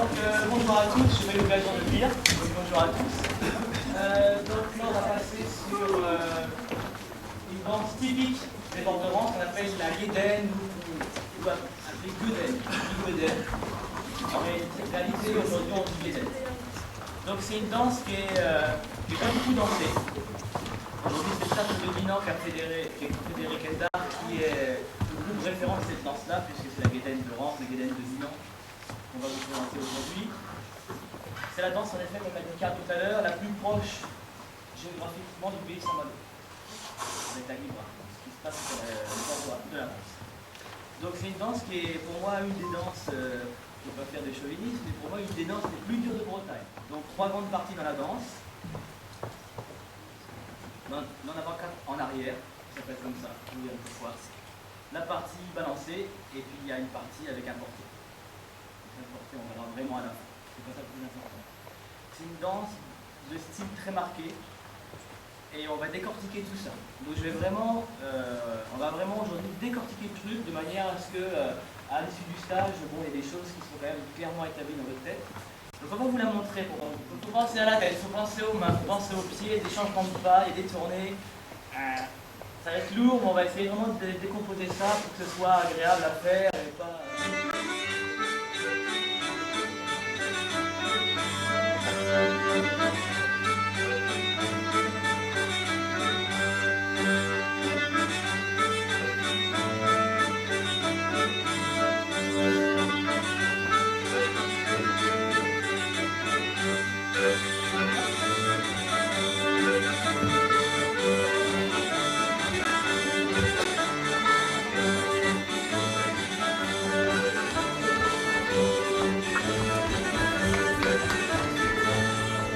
Bonjour à tous, j'ai eu l'occasion de le dire. Bonjour à tous. Donc là, on va passer sur une danse typique des Bordeaux, qu'on appelle la Guédenne ou appelée Gueden. On va réaliser aujourd'hui en Guédenne. Donc c'est une danse qui est pas beaucoup dansée. Aujourd'hui, c'est le cercle dominant qu'a Frédéric Eldar, qui est le groupe référent de cette danse-là, puisque c'est la Guédenne de Reims, la Guédenne de Milan, qu'on va vous présenter aujourd'hui. C'est la danse, en effet, comme l'a dit Karl tout à l'heure, la plus proche géographiquement du pays Saint-Malo, avec la Libra, ce qui se passe sur le bord de la danse. Donc c'est une danse qui est pour moi une des danses, je ne vais pas faire des chauvinistes, mais pour moi une des danses les plus dures de Bretagne. Donc 3 grandes parties dans la danse. N'en avant 4 en arrière, ça peut être comme ça, vous voyez un peu fois. La partie balancée, et puis il y a une partie avec un porté. Un porté, on verra vraiment à la fin. C'est pas ça le plus important. C'est une danse de style très marqué, et on va décortiquer tout ça. Donc je vais vraiment, on va vraiment aujourd'hui décortiquer le truc de manière à ce que, à l'issue du stage, bon, il y a des choses qui sont quand même clairement établies dans votre tête. Donc on va vous la montrer. Il faut penser à la tête, il faut penser aux mains, il faut penser aux pieds, des changements de pas, il y a des tournées. Ça va être lourd, mais on va essayer vraiment de décomposer ça pour que ce soit agréable à faire et pas...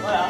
Voilà.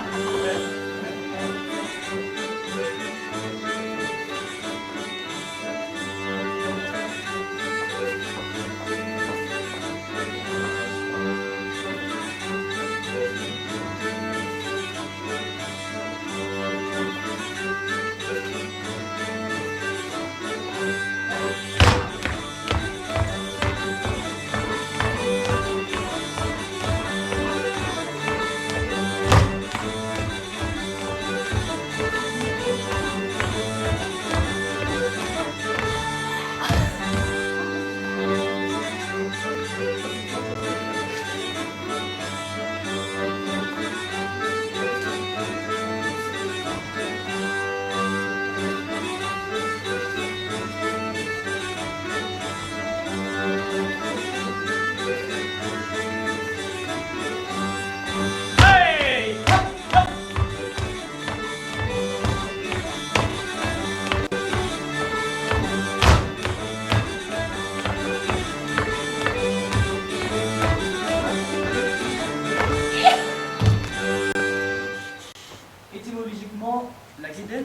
Étymologiquement, la Guédenne,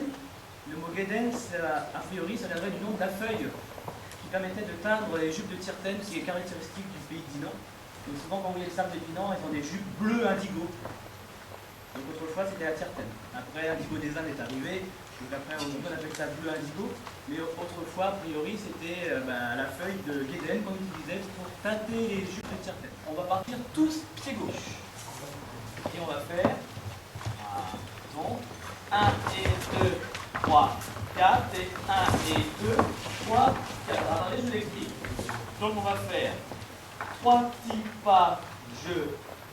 le mot Guédenne, a priori, ça viendrait du nom de la feuille qui permettait de teindre les jupes de Tirten, ce qui est caractéristique du pays de Dinan. Donc souvent, quand vous voyez les sables de Dinan, ils ont des jupes bleues indigo. Donc autrefois, c'était la Tirten. Après, indigo des Indes est arrivé, donc après, on appelle ça bleu indigo. Mais autrefois, a priori, c'était la feuille de Guédenne qu'on utilisait pour teinter les jupes de Tirten. On va partir tous pied gauche. Et on va faire... Donc, 1 et 2, 3, 4, et 1 et 2, 3, 4. Attendez, je vous l'explique. Donc, on va faire 3 petits pas, je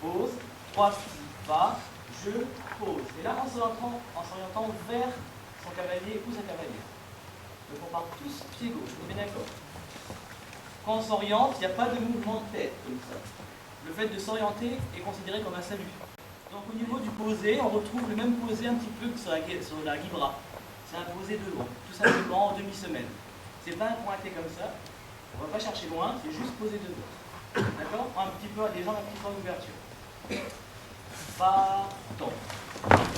pose, 3 petits pas, je pose. Et là, en s'orientant vers son cavalier ou sa cavalière. Donc, on part tous pied gauche, on est bien d'accord. Quand on s'oriente, il n'y a pas de mouvement de tête comme ça. Le fait de s'orienter est considéré comme un salut. Donc au niveau du posé, on retrouve le même posé un petit peu que sur la Guibra. C'est un posé devant, tout simplement en demi-semaine. C'est pas un pointé comme ça, on va pas chercher loin, c'est juste posé devant. D'accord? Un petit peu, des jambes un petit peu en ouverture. Partons.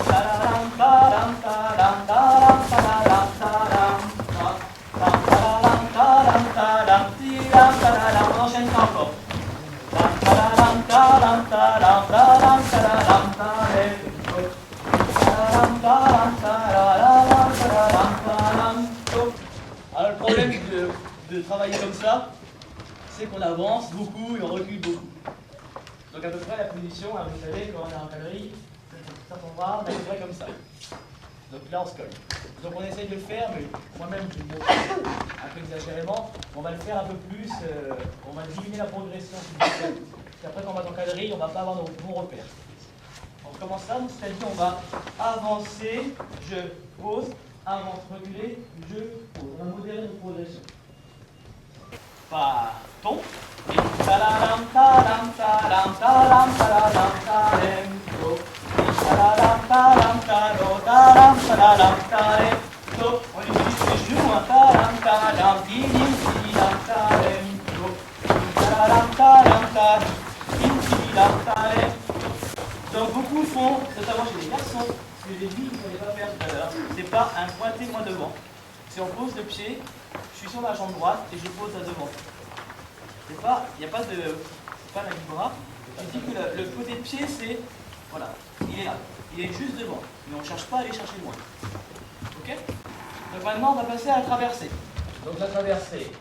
Tadam, tadam, tadam, tadam, tadam, tadam, tadam, tadam, tadam, tadam, tadam, on enchaîne ça encore. Alors le problème de travailler comme ça, c'est qu'on avance beaucoup et on recule beaucoup. Donc Donc à peu près la position, hein, vous savez, quand on est en galerie, ça on va à peu près comme ça. Donc là on se colle. Donc on essaye de le faire, mais moi-même je me un peu exagérément, on va le faire un peu plus, on va diminuer la progression. Et après quand on va en galerie, on ne va pas avoir nos bons repères. On commence ça, c'est-à-dire on va avancer, je pose, avance, reculer, je pose. On va modérer notre progression. Partons. Talam talam talam talam talam talam to. Talam talam talam talam talam to. On utilise les genoux. Talam talam tilim tilam talam to. Talam talam talam tilim talam. Donc beaucoup font, notamment chez les garçons, ce que j'ai dit qu'il ne fallait pas faire tout à l'heure, c'est pas un pointé moins devant. C'est on pose le pied, je suis sur ma jambe droite et je pose à devant. Il n'y a pas de. Pas la bras. Je dis que le côté de pied, c'est. Voilà, il est là. Il est juste devant. Mais on ne cherche pas à aller chercher loin. Ok? Donc maintenant, on va passer à la traversée. Donc la traversée,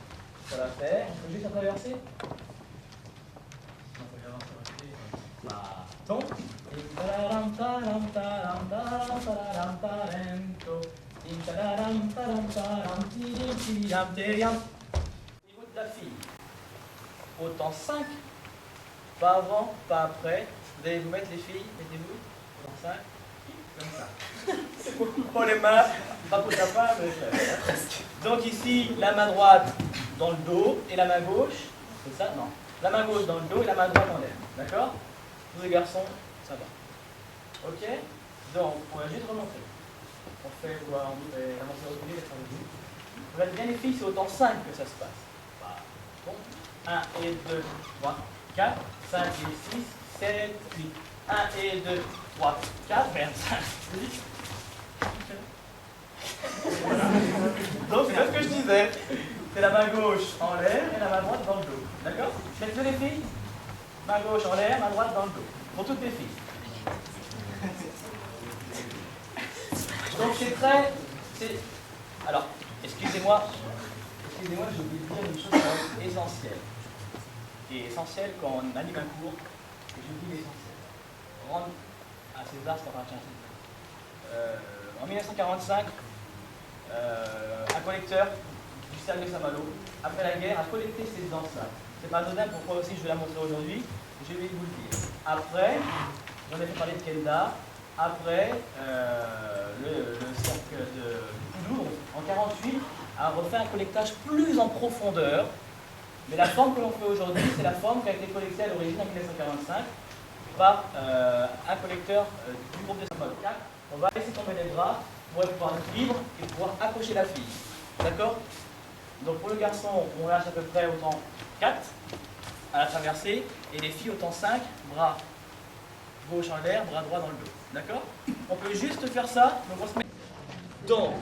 ça va faire. On peut juste la traverser. Partons. Niveau de la fille. Autant 5, pas avant, pas après. Vous allez vous mettre les filles, mettez-vous, autant 5, comme ça. Oh les mains, pas pour ta part, mais... Donc ici, la main droite dans le dos et la main gauche, c'est ça? Non. La main gauche dans le dos et la main droite en l'air, d'accord? Tous les garçons, ça va. Ok? Donc, on va juste remonter. On fait quoi? On fait avancer, reculer, mettre en debout. Vous allez bien les filles, c'est autant 5 que ça se passe. Bon. 1 et 2, 3, 4, 5 et 6, 7, 8. 1 et 2, 3, 4, 5, 6. Donc c'est ce que je disais. C'est la main gauche en l'air et la main droite dans le dos. D'accord? Faites les filles. Main gauche en l'air, main droite dans le dos. Pour toutes les filles. Donc c'est très... Alors, excusez-moi, j'ai oublié de dire une chose quand même essentielle. Qui est essentielle quand on anime un cours, et je dis l'essentiel. Rendre à César ce qui appartient à César. En 1945, un collecteur du cercle de Saint-Malo, après la guerre, a collecté ces danses-là. C'est pas anodin, pourquoi aussi je vais la montrer aujourd'hui, je vais vous le dire. Après, j'en ai fait parler de Kenda, après le cercle de Toulouse, en 1948, a refait un collectage plus en profondeur. Mais la forme que l'on fait aujourd'hui, c'est la forme qui a été collectée à l'origine en 1945 par un collecteur du groupe de Saint-Malo. On va laisser tomber les bras pour pouvoir être libre et pouvoir accrocher la fille. D'accord? Donc pour le garçon, on lâche à peu près autant 4 à la traversée et les filles autant 5, bras gauche en l'air, bras droit dans le dos. D'accord? On peut juste faire ça. Donc, on se met... donc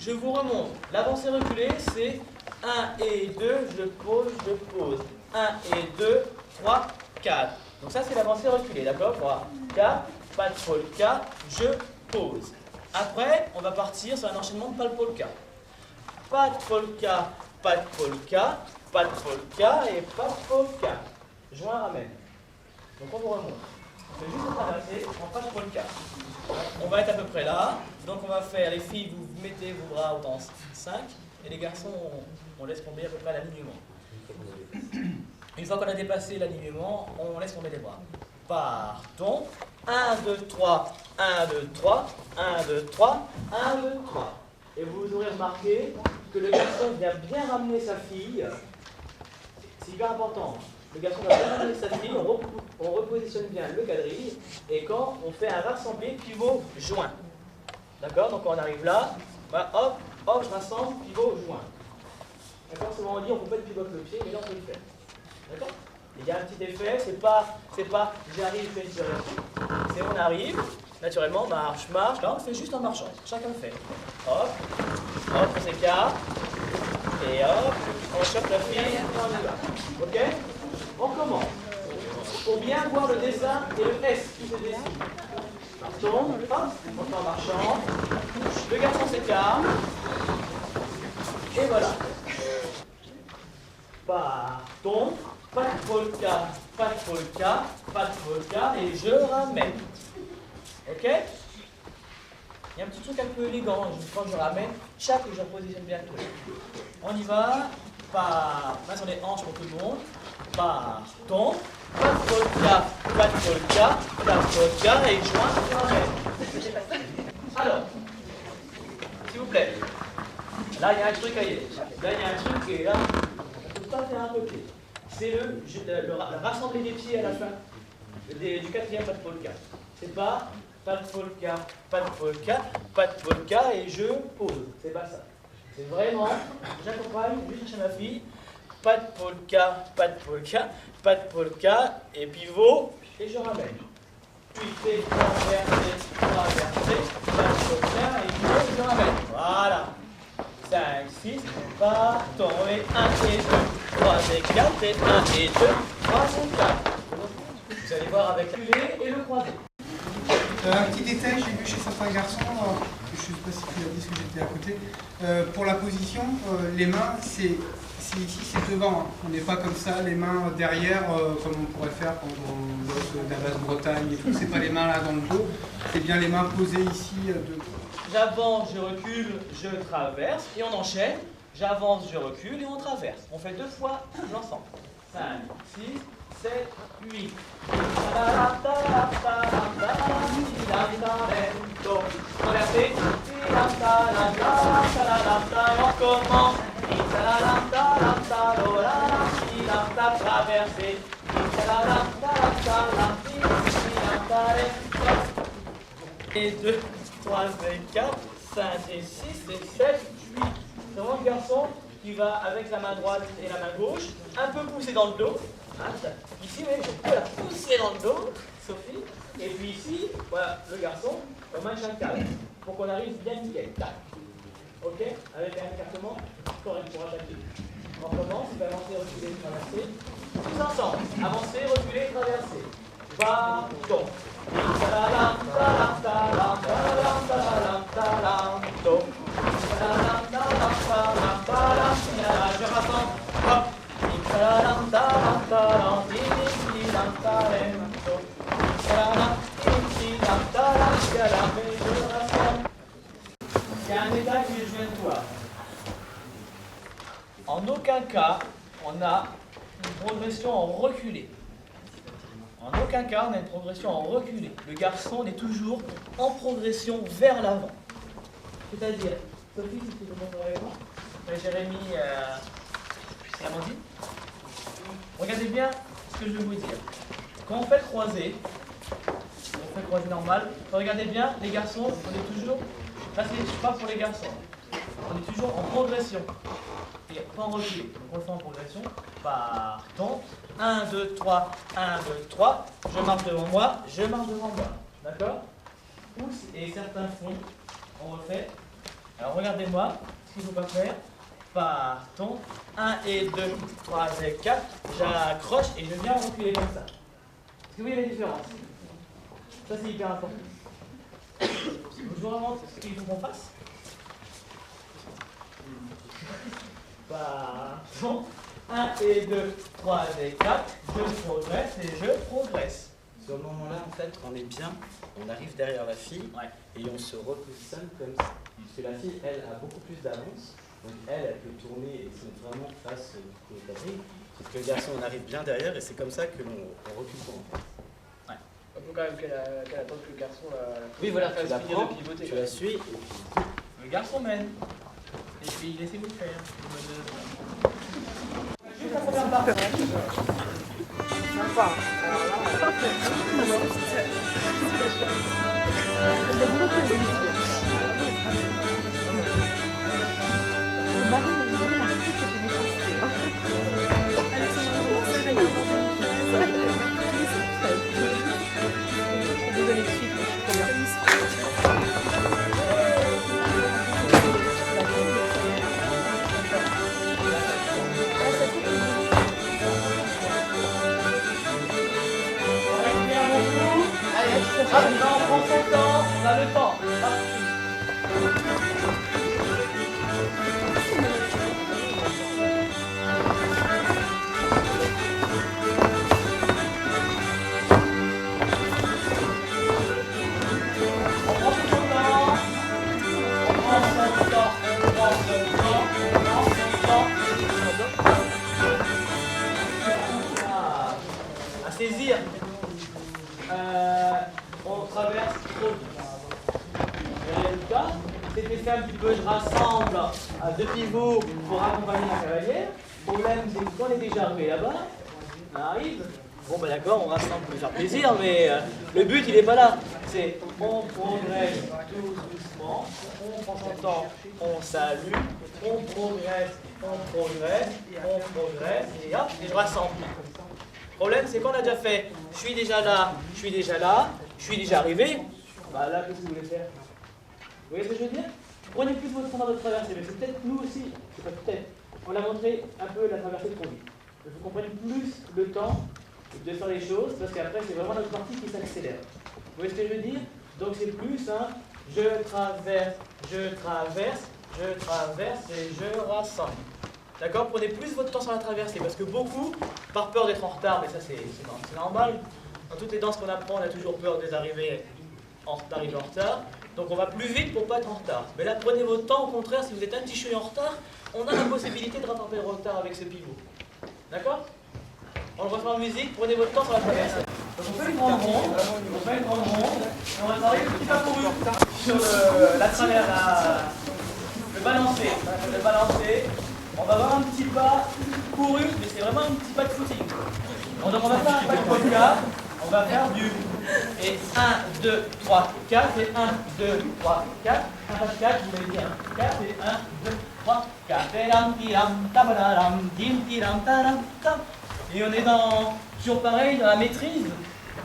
je vous remonte. L'avancée reculée, c'est 1 et 2, je pose, je pose. 1 et 2, 3, 4. Donc ça, c'est l'avancée reculée, d'accord? 3, 4, pas de polka, je pose. Après, on va partir sur un enchaînement de pas de polka. Pas de polka, pas de polka, pas de polka et pas de polka. Joint ramène. Donc on vous remonte. On fait juste traverser en pas de polka. On va être à peu près là. Donc on va faire, les filles, vous mettez vos bras autant 5. Et les garçons, on laisse tomber à peu près l'alignement. Une fois qu'on a dépassé l'alignement, on laisse tomber les bras. Partons. 1, 2, 3, 1, 2, 3, 1, 2, 3, 1, 2, 3. Et vous aurez remarqué que le garçon vient bien ramener sa fille. C'est hyper important. Le garçon va bien ramener sa fille, on repositionne bien le quadrille. Et quand on fait un rassemblé pivot joint. D'accord? Donc quand on arrive là, bah, hop, hop, je rassemble, pivot joint. D'accord? Souvent on dit on ne peut pas de pivot avec le pied, mais là on peut le faire. D'accord? Il y a un petit effet, c'est pas j'arrive, je fais une tiration. C'est on arrive, naturellement, marche, marche. Là on le fait juste en marchant. Chacun le fait. Hop, hop, on s'écarte. Et hop, on chope la fille, on y va. Ok? On commence. Pour bien voir le dessin et le S qui se dessine. Partons, hop, on fait en marchant. Le garçon s'écarte. Et voilà. Partons. Pas de polka, pas de polka. pas de polka, et je ramène. Ok? Il y a un petit truc un peu élégant, quand je ramène, chaque et je repositionne bien tout. On y va, main sur les hanches pour tout le monde, partons, pas de polka, pas de polka, pas de polka, et joint, je ramène. Alors, s'il vous plaît, là il y a un truc à y aller. Là il y a un truc qui est là, on ne peut pas faire un côté. C'est le rassembler des pieds à la fin du quatrième pas de polka. C'est pas de polka, pas de polka, pas de polka et je pose. C'est pas ça. C'est vraiment, j'accompagne, je vais chercher ma fille, pas de polka, pas de polka, pas de polka, et pivot, et je ramène. Puis fais traverser, pas de polka, et pivot, je ramène. Voilà. 5, 6, partons, et 1 et 2, 3 et 4, et 1 et 2, 3 et 4. Vous allez voir avec le culé et le croisé. Un petit détail, j'ai vu chez certains garçons, je ne sais pas si tu l'as dit parce que j'étais à côté, pour la position, les mains, c'est ici, c'est devant. Hein. On n'est pas comme ça, les mains derrière, comme on pourrait faire quand on bosse de la Basse-Bretagne et tout. C'est pas les mains là dans le dos, c'est bien les mains posées ici. J'avance, je recule, je traverse, et on enchaîne. J'avance, je recule, et on traverse. On fait 2 fois l'ensemble. 5, 6, 7, 8. Traversez. On commence. Traversez. Et 2, 3 et 4, 5 et 6 et 7, 8. C'est vraiment le garçon qui va avec la main droite et la main gauche, un peu pousser dans le dos. Ici, oui, je peux la pousser dans le dos, Sophie. Et puis ici, voilà, le garçon, on maintient le calme, pour qu'on arrive bien nickel. Tac. Ok? Avec un écartement correct pour attaquer. On commence, il va avancer, reculer, traverser. Tous ensemble, avancer, reculer, traverser. Partons. Je rassemble. Hop. Il y a un détail que je viens de voir. En aucun cas, on a une progression en reculé. En aucun cas, on a une progression en reculé. Le garçon est toujours en progression vers l'avant. C'est-à-dire, Sophie, si tu veux montrer avec moi, Jérémy et Amandine, regardez bien ce que je vais vous dire. Quand on fait le croisé normal, regardez bien, les garçons, on est toujours, là c'est pas pour les garçons, on est toujours en progression. Et pas en reculé. Donc on le fait en progression. Partons. 1, 2, 3, 1, 2, 3. Je marche devant moi, je marche devant moi. D'accord? Pousse et certains font. On refait. Alors regardez-moi ce qu'il ne faut pas faire. Partons. 1 et 2, 3 et 4. J'accroche et je viens reculer comme ça. Est-ce que vous voyez la différence? Ça c'est hyper important. Je vous remontre ce qu'il faut qu'on fasse. Partons. 1 et 2, 3 et 4. Je progresse et je progresse. Ce moment-là, en fait, on est bien, on arrive derrière la fille et on se repositionne comme ça. Parce que la fille, elle, a beaucoup plus d'avance. Donc elle peut tourner et se mettre vraiment face au quadrille. Parce que le garçon, on arrive bien derrière et c'est comme ça que l'on recule pour en face. Il faut quand même qu'elle attende que le garçon oui, voilà, tu la prends, pivoter, tu la suis. Et puis... Le garçon mène. Et puis laissez-vous le faire. Juste la première partie. Sympa. Ah, on prend son temps, on a le temps. c'était fait un petit peu, je rassemble à 2 pivots pour accompagner la cavalière. Le problème, c'est que quand on est déjà arrivé là-bas, on arrive. Bon, ben d'accord, on rassemble pour lui faire plaisir, mais le but, il n'est pas là. C'est on progresse tout doucement, on prend son temps, on salue, on progresse, et hop, et je rassemble. Le problème, c'est qu'on a déjà fait, je suis déjà là, je suis déjà là, je suis déjà arrivé. Bah là, qu'est-ce que vous voulez faire? Vous voyez ce que je veux dire? Prenez plus votre temps dans votre traversée, mais c'est peut-être nous aussi, c'est pas peut-être. On a montré un peu la traversée de conduite. Il faut qu'on prenne plus le temps de faire les choses, parce qu'après, c'est vraiment notre partie qui s'accélère. Vous voyez ce que je veux dire? Donc c'est plus un je traverse et je rassemble. D'accord? Prenez plus votre temps sur la traversée, parce que beaucoup, par peur d'être en retard, mais ça c'est normal. Dans toutes les danses qu'on apprend, on a toujours peur d'arriver en retard. Donc on va plus vite pour ne pas être en retard. Mais là, prenez votre temps, au contraire, si vous êtes un petit chouïa en retard, on a la possibilité de rattraper le retard avec ce pivot. D'accord? On le refait en musique, prenez votre temps sur la traversée. Donc on fait une grande ronde, et on va travailler le petit pas couru sur la traversée, le balancer. On va avoir un petit pas couru, mais c'est vraiment un petit pas de footing. Donc on va faire un pas de podcast, on va faire du et 1, 2, 3, 4, et 1, 2, 3, 4, un pas de 4, vous voulez dire 4, et 1, 2, 3, 4, et on est toujours pareil dans la maîtrise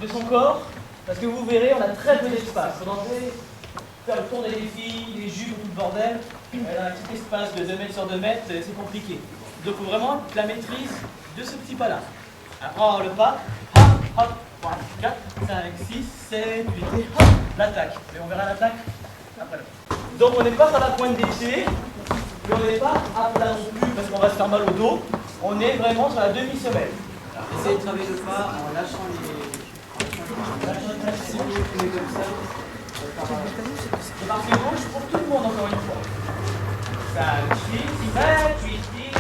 de son corps, parce que vous verrez, on a très peu d'espace. On fait faire le tour des défis, les jupes, tout le bordel, un petit espace de 2 mètres sur 2 mètres, c'est compliqué. Donc il faut vraiment la maîtrise de ce petit pas-là. Après le pas, hop, hop, 3, 4, 5, 6, 7, 8, et hop, l'attaque. Mais on verra l'attaque après. Donc on n'est pas sur la pointe des pieds, mais on n'est pas à plat non plus, parce qu'on va se faire mal au dos. On est vraiment sur la demi-semelle. Essayez de travailler le pas en lâchant les... Si vous voulez comme ça, c'est parti gauche pour tout le monde encore une fois. 5, 6, 7, 8, 10,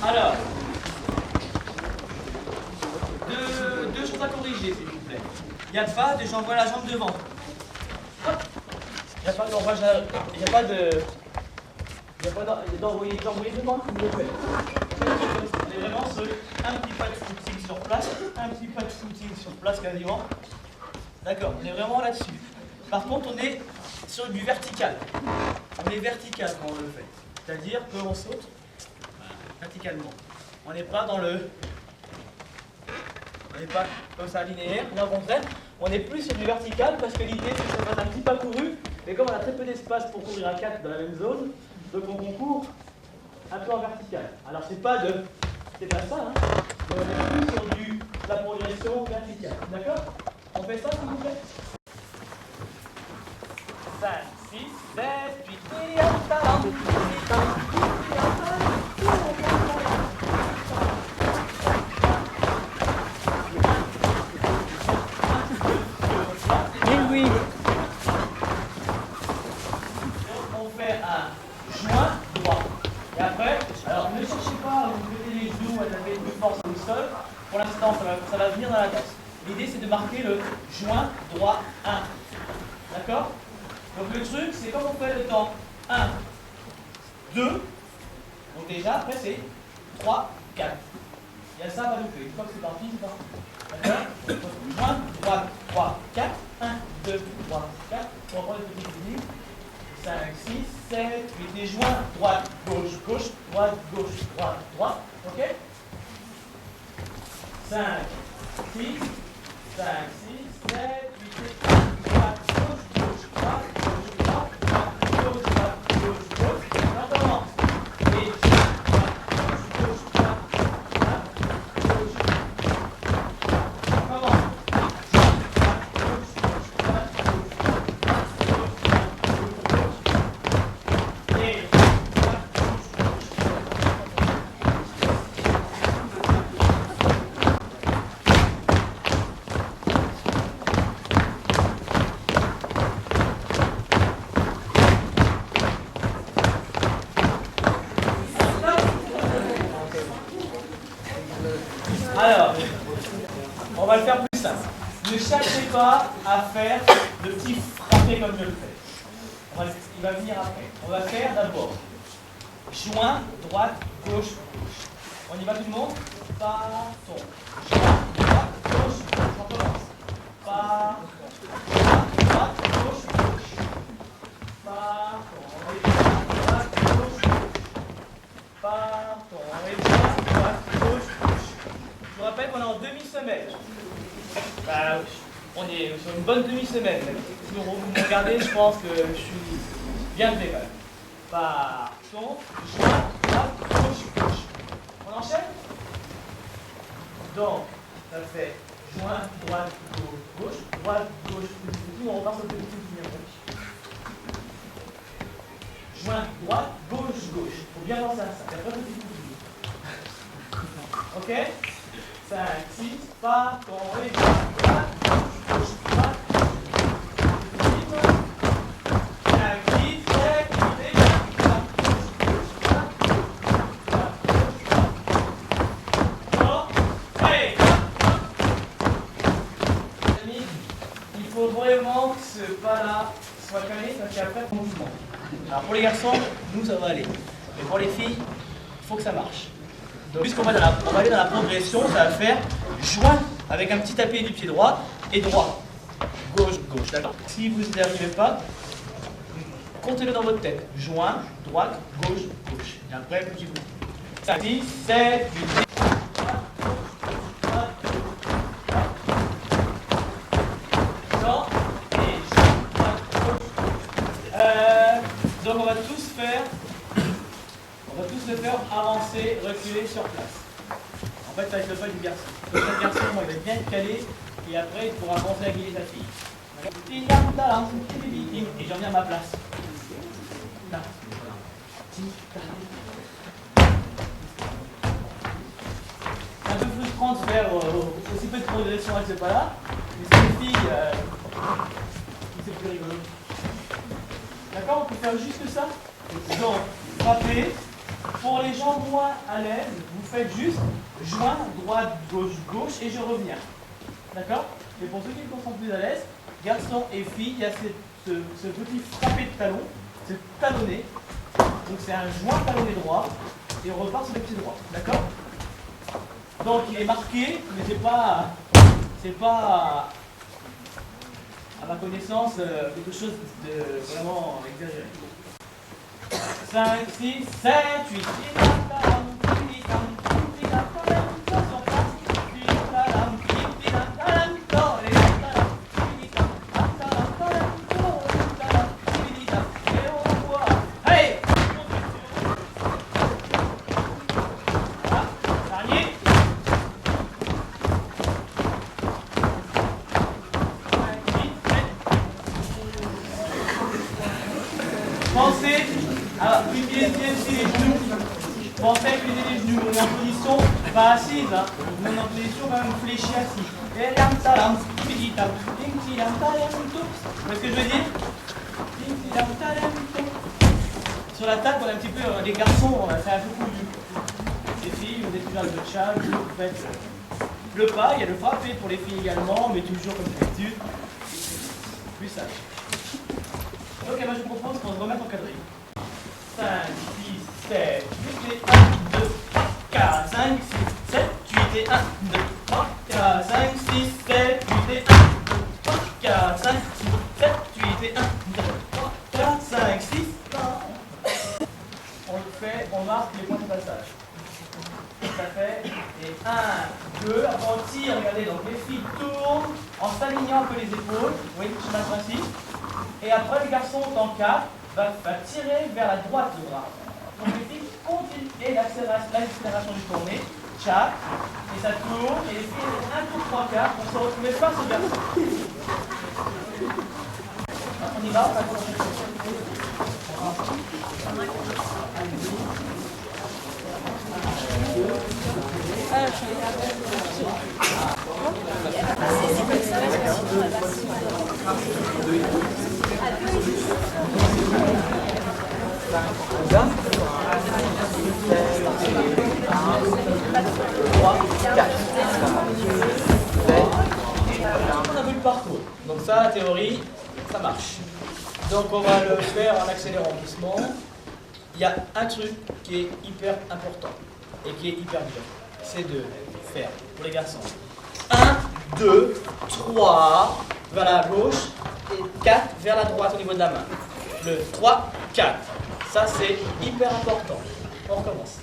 alors, deux choses à corriger, s'il vous plaît. Il n'y a pas de j'envoie la jambe devant. Hop. Il n'y a pas d'envoyer devant, vous le faites. On est vraiment sur un petit pas de footing sur place, un petit pas de footing sur place quasiment. D'accord, on est vraiment là-dessus. Par contre, on est sur du vertical. On est vertical quand on le fait. C'est-à-dire qu'on saute verticalement. On n'est pas dans le... On n'est pas comme ça linéaire, là au contraire, on est plus sur du vertical parce que l'idée c'est que ça fasse un petit pas couru, mais comme on a très peu d'espace pour courir à 4 dans la même zone, donc on court un peu en vertical. Alors c'est pas ça, hein, mais on est plus sur la progression verticale. D'accord? On fait ça s'il vous plaît? 5, 6, 7, 8, oui. On fait un joint droit. Et après, alors ne cherchez pas à vous mettez les genoux, à taper de force au sol. Pour l'instant, ça va venir dans la danse. L'idée, c'est de marquer le joint droit 1. D'accord? Donc le truc, c'est comme on fait le temps 1, 2. Donc déjà, après, c'est 3, 4. Il y a ça à pas louper. Une fois que c'est parti, c'est parti. D'accord? Joint droite 3, 4. 1, 2, 3, 4. On reprend les petites lignes. 5, 6, 7, 8. Les joints droite, gauche, gauche, droite, gauche, droite, droite. Ok? 5, 6, 5, 6, 7, 8, droite, gauche, gauche, droite, gauche, droite, droite, gauche, droite, gauche, gauche. On recommence. Et droite, gauche, droite, droite, gauche. On recommence. pas à faire de petits frappés comme je le fais. Il va venir après. On va faire d'abord joint, droite, gauche, gauche. On y va tout le monde? Partons. Joint, droite, gauche, gauche. On commence. Partons. Joint, droite, gauche, gauche. Partons. Droite, gauche, gauche. Partons. Droite, gauche, gauche. Je vous rappelle qu'on est en demi-semaine. On est sur une bonne demi-semaine. Si vous me regardez, je pense que je suis bien fait quand même. Partons, joint, droite, gauche, gauche. On enchaîne? Donc, ça fait joint, droite, gauche, droite, gauche, on repart sur le petit numéro. Joint, droite, gauche, gauche. Il faut bien penser à ça. Il n'y a pas de petit coup. Ok? 5, 6, partons et droite, gauche, droite. 5, 6, 7, 8 et 9. Il faut vraiment que ce pas-là soit calé parce qu'après, on mouvement. Alors pour les garçons, nous ça va aller. Mais pour les filles, il faut que ça marche. Donc, puisqu'on va aller dans la progression, ça va faire joint avec un petit appui du pied droit et droit. Gauche, gauche, d'accord. Si vous n'y arrivez pas, comptez-le dans votre tête. Joint, droite, gauche, gauche. Et après, petit bout. 5, 6, 7, 8, 9. Donc on va tous le faire avancer, reculer sur place. En fait, ça va être le pas du garçon. Le garçon, moi, il va bien être calé et après, il pourra avancer à guider sa fille. Et j'en viens à ma place. Là. C'est un peu frustrant de faire aussi peu de progression avec ce pas-là, mais c'est les filles, c'est plus rigolo. D'accord? On peut faire juste ça. Donc, frappez. Pour les gens moins à l'aise, vous faites juste joint, droite, gauche, gauche et je reviens. D'accord? Et pour ceux qui sont plus à l'aise, garçons et filles, il y a ce petit frappé de talon, ce talonné. Donc c'est un joint talonné droit et on repart sur le pied droit. D'accord? Donc il est marqué, mais c'est pas à ma connaissance quelque chose de vraiment exagéré. 5, 6, 7, 8, pensez à utiliser les genoux. Pensez à utiliser les genoux. On est en position pas assise, hein. On est en position quand même fléchie assis. Vous voyez ce que je veux dire? Sur la table, on a un petit peu les garçons, c'est un peu cousu. Les filles, vous êtes toujours avec le chat, vous faites le pas, il y a le frappé pour les filles également, mais toujours comme d'habitude. Plus sage. Ok, moi je vous propose qu'on se remette en quadrille. 5, 6, 7, 8 et 1, 2, 3, 4, 5, 6, 7, 8 et 1, 2, 3, 4, 5, 6, 7, 8 et 1, 2, 3, 4, 5, 6, 7, 8 et 1, 2, 3, 4, 5, 6, 1. On le fait, on marque les points de passage. Ça fait et 1, 2, après on tire, regardez, donc les filles tournent en s'alignant un peu les épaules, oui, je m'attends ainsi. Et après, le garçon, en 4, va tirer vers la droite le bras. Donc les filles continuent et l'accélération du tourné, tchac, et ça tourne, et les filles un tour 3 quarts pour se retrouver face au garçon. On y va, on va commencer. On a vu le parcours. Donc ça, la théorie, ça marche. Donc on va le faire en accélérant doucement. Il y a un truc qui est hyper important et qui est hyper dur. C'est de faire, pour les garçons, 1, 2, 3 vers la gauche et 4 vers la droite au niveau de la main. Le 3, 4. Ça, c'est hyper important. On recommence.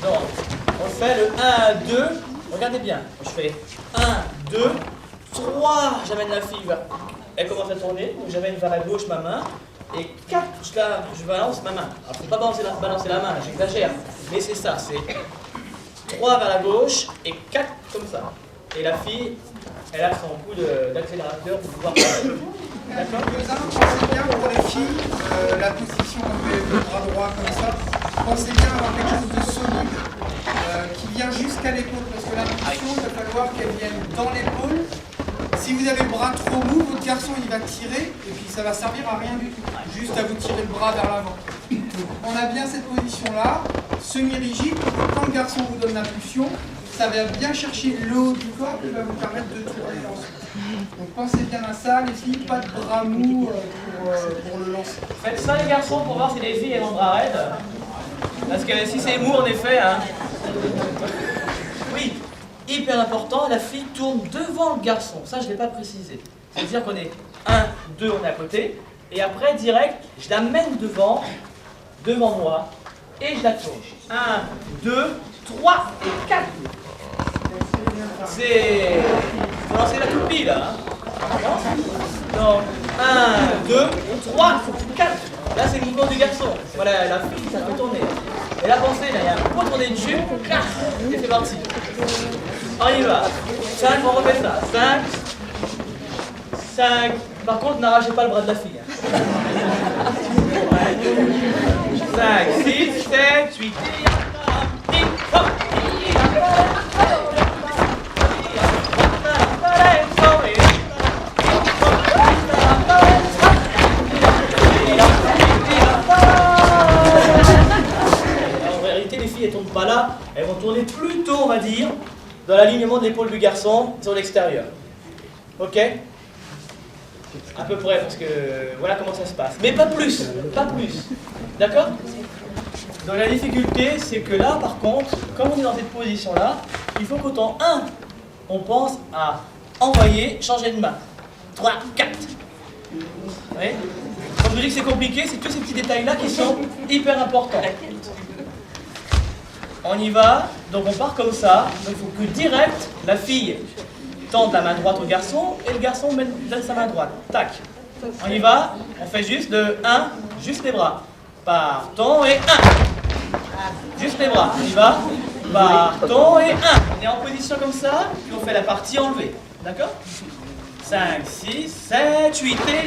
Donc, on fait le 1, 2. Regardez bien. Je fais 1, 2, 3. J'amène la fille vers. Elle commence à tourner. Donc, j'amène vers la gauche ma main. Et 4, je balance ma main. Alors, il ne faut pas balancer la main, j'exagère. Mais c'est ça. C'est 3 vers la gauche et 4 comme ça. Et la fille, elle a son coup d'accélérateur pour pouvoir parler. D'accord. Pensez bien pour les filles, la position avec le bras droit comme ça. Pensez bien à avoir quelque chose de solide qui vient jusqu'à l'épaule. Parce que l'impulsion, il va falloir qu'elle vienne dans l'épaule. Si vous avez le bras trop mou, votre garçon il va tirer et puis ça va servir à rien du tout. Juste à vous tirer le bras vers l'avant. Donc on a bien cette position-là, semi-rigide, pour que quand le garçon vous donne l'impulsion, ça va bien chercher le haut du corps qui va vous permettre de tourner ensuite. Donc pensez bien à ça, les filles, pas de bras mou pour le lancer. Faites ça les garçons pour voir si les filles elles ont le bras raide. Parce que si c'est mou en effet, hein. Oui, hyper important, la fille tourne devant le garçon. Ça je ne l'ai pas précisé. C'est-à-dire qu'on est 1, 2, on est à côté. Et après direct, je la mène devant moi. Et je la tourne. 1, 2, 3 et 4. C'est... faut lancer la toupie là. Hein. Donc 1, 2, 3, 4. Là c'est le mouvement du garçon. Voilà, la fille ça peut tourner. Et là pensez, là il y a un pot tourné dessus. Et c'est parti. On y va. 5, on refait ça. 5. Par contre, n'arrachez pas le bras de la fille. 5, 6, 7, 8, en réalité, les filles, elles ne tournent pas là, elles vont tourner plutôt, on va dire, dans l'alignement de l'épaule du garçon sur l'extérieur. Ok? À peu près, parce que voilà comment ça se passe. Mais pas plus, pas plus. D'accord? Donc la difficulté, c'est que là, par contre, comme on est dans cette position-là, il faut qu'autant, 1, on pense à envoyer, changer de main. 3, 4. Vous voyez? Quand je vous dis que c'est compliqué, c'est tous ces petits détails-là qui sont hyper importants. On y va, donc on part comme ça. Donc il faut que direct, la fille tende la main droite au garçon et le garçon donne sa main droite. Tac. On y va, on fait juste le 1, juste les bras. Partons et 1. Juste les bras. On y va. Partons et 1. On est en position comme ça, puis on fait la partie enlevée. D'accord? 5, 6, 7, 8 et...